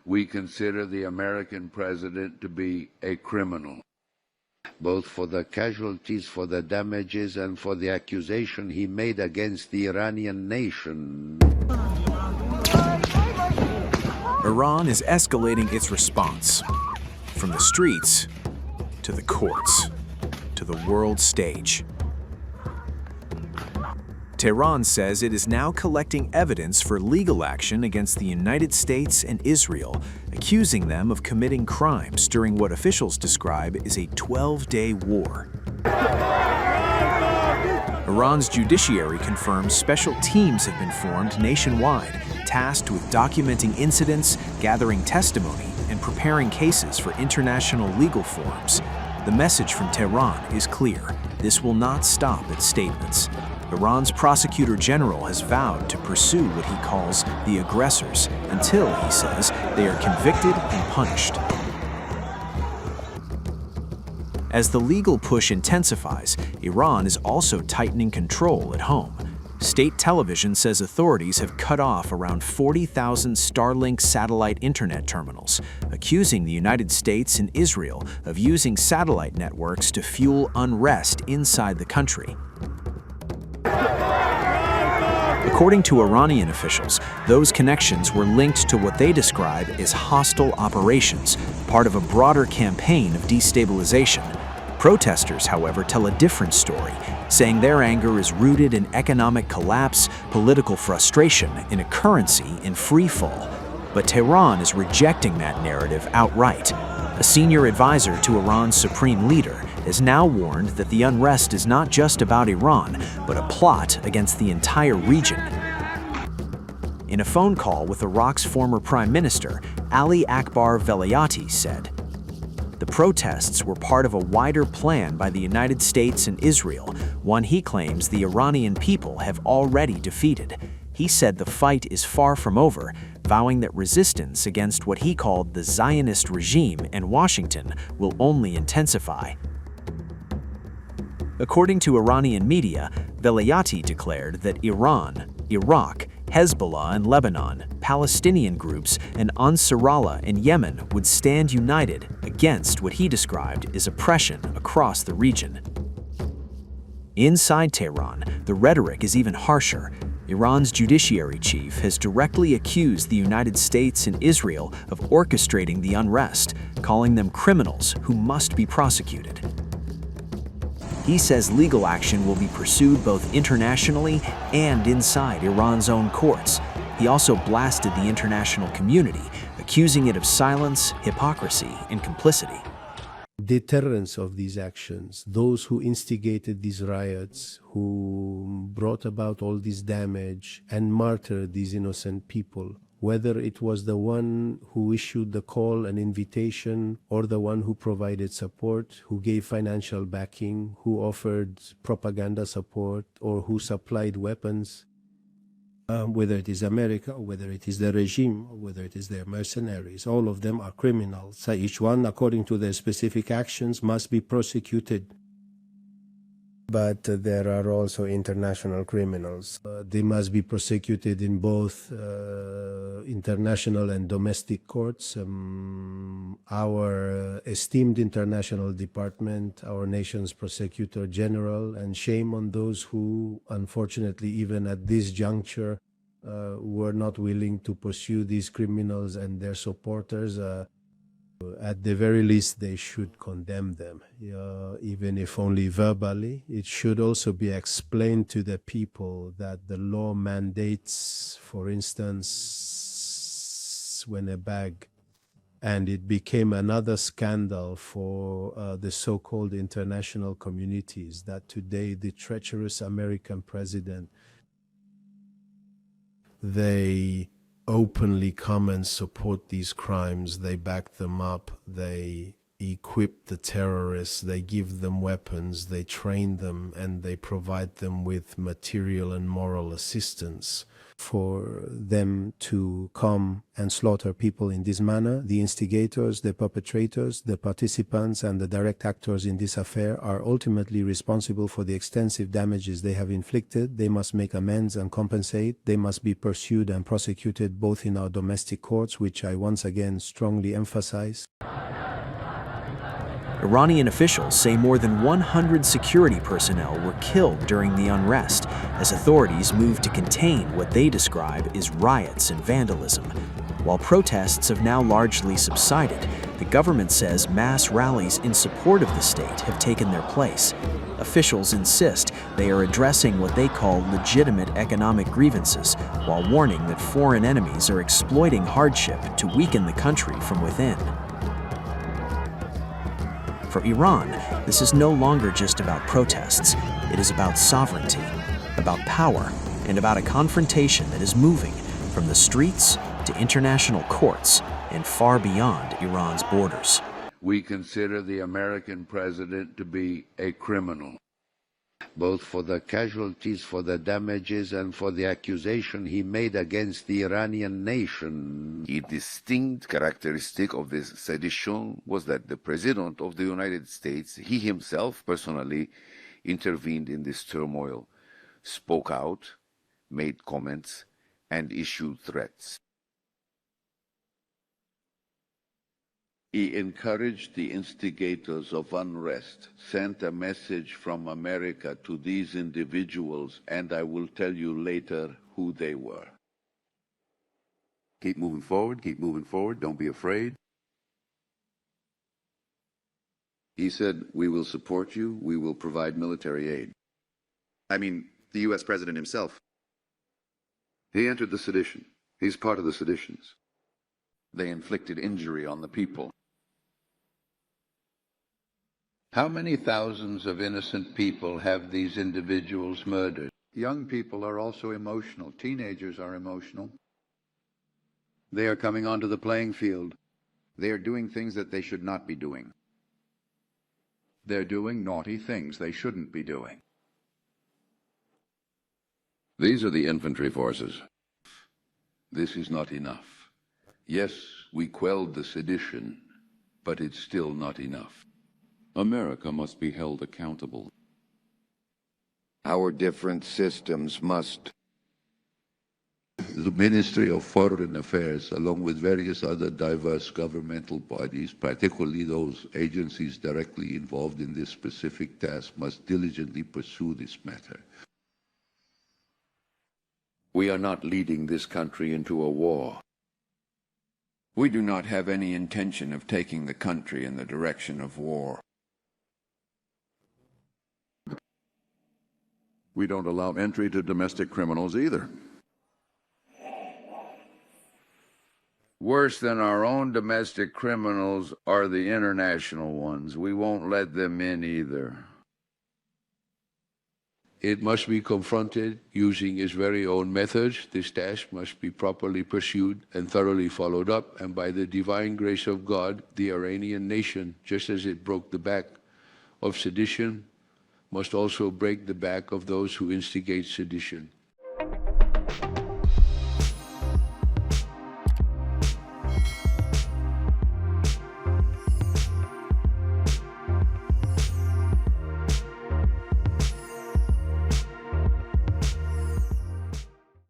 we consider the American president to be a criminal, both for the casualties, for the damages, and for the accusation he made against the Iranian nation. Iran is escalating its response from the streets to the courts to the world stage. Tehran says it is now collecting evidence for legal action against the United States and Israel, accusing them of committing crimes during what officials describe as a 12-day war. Iran's judiciary confirms special teams have been formed nationwide, tasked with documenting incidents, gathering testimony, and preparing cases for international legal forums. The message from Tehran is clear. This will not stop at statements. Iran's prosecutor general has vowed to pursue what he calls the aggressors until, he says, they are convicted and punished. As the legal push intensifies, Iran is also tightening control at home. State television says authorities have cut off around 40,000 Starlink satellite internet terminals, accusing the United States and Israel of using satellite networks to fuel unrest inside the country. According to Iranian officials, those connections were linked to what they describe as hostile operations, part of a broader campaign of destabilization. Protesters, however, tell a different story, saying their anger is rooted in economic collapse, political frustration, and a currency in free fall. But Tehran is rejecting that narrative outright. A senior advisor to Iran's supreme leader has now warned that the unrest is not just about Iran, but a plot against the entire region. In a phone call with Iraq's former prime minister, Ali Akbar Velayati said, "The protests were part of a wider plan by the United States and Israel, one he claims the Iranian people have already defeated." He said the fight is far from over, vowing that resistance against what he called the Zionist regime and Washington will only intensify. According to Iranian media, Velayati declared that Iran, Iraq, Hezbollah in Lebanon, Palestinian groups, and Ansarallah in Yemen would stand united against what he described as oppression across the region. Inside Tehran, the rhetoric is even harsher. Iran's judiciary chief has directly accused the United States and Israel of orchestrating the unrest, calling them criminals who must be prosecuted. He says legal action will be pursued both internationally and inside Iran's own courts. He also blasted the international community, accusing it of silence, hypocrisy, and complicity. Deterrence of these actions, those who instigated these riots, who brought about all this damage and martyred these innocent people, whether it was the one who issued the call and invitation or the one who provided support, who gave financial backing, who offered propaganda support, or who supplied weapons, whether it is America, or whether it is the regime, or whether it is their mercenaries, all of them are criminals. So each one, according to their specific actions, must be prosecuted. But there are also international criminals. They must be prosecuted in both international and domestic courts. Our esteemed international department, our nation's prosecutor general, and shame on those who, unfortunately, even at this juncture, were not willing to pursue these criminals and their supporters. At the very least, they should condemn them, even if only verbally. It should also be explained to the people that the law mandates, for instance, when a bag, and it became another scandal for the so-called international communities, that today the treacherous American president, they openly come and support these crimes. They back them up. They equip the terrorists. They give them weapons. They train them, and they provide them with material and moral assistance. for them to come and slaughter people in this manner. The instigators, the perpetrators, the participants, and the direct actors in this affair are ultimately responsible for the extensive damages they have inflicted. They must make amends and compensate. They must be pursued and prosecuted both in our domestic courts, which I once again strongly emphasize. Iranian officials say more than 100 security personnel were killed during the unrest as authorities moved to contain what they describe as riots and vandalism. While protests have now largely subsided, the government says mass rallies in support of the state have taken their place. Officials insist they are addressing what they call legitimate economic grievances, while warning that foreign enemies are exploiting hardship to weaken the country from within. For Iran, this is no longer just about protests. It is about sovereignty, about power, and about a confrontation that is moving from the streets to international courts and far beyond Iran's borders. We consider the American president to be a criminal, both for the casualties, for the damages, and for the accusation he made against the Iranian nation. A distinct characteristic of this sedition was that the President of the United States, he himself personally, intervened in this turmoil, spoke out, made comments, and issued threats. He encouraged the instigators of unrest, sent a message from America to these individuals, and I will tell you later who they were. Keep moving forward, don't be afraid. He said, we will support you, we will provide military aid. I mean, the U.S. president himself. He entered the sedition. He's part of the seditions. They inflicted injury on the people. How many thousands of innocent people have these individuals murdered? Young people are also emotional. Teenagers are emotional. They are coming onto the playing field. They are doing things that they should not be doing. They're doing naughty things they shouldn't be doing. These are the infantry forces. This is not enough. Yes, we quelled the sedition, but it's still not enough. America must be held accountable. Our different systems must. The Ministry of Foreign Affairs, along with various other diverse governmental bodies, particularly those agencies directly involved in this specific task, must diligently pursue this matter. We are not leading this country into a war. We do not have any intention of taking the country in the direction of war. We don't allow entry to domestic criminals either. Worse than our own domestic criminals are the international ones. We won't let them in either. It must be confronted using its very own methods. This task must be properly pursued and thoroughly followed up. And by the divine grace of God, the Iranian nation, just as it broke the back of sedition, must also break the back of those who instigate sedition.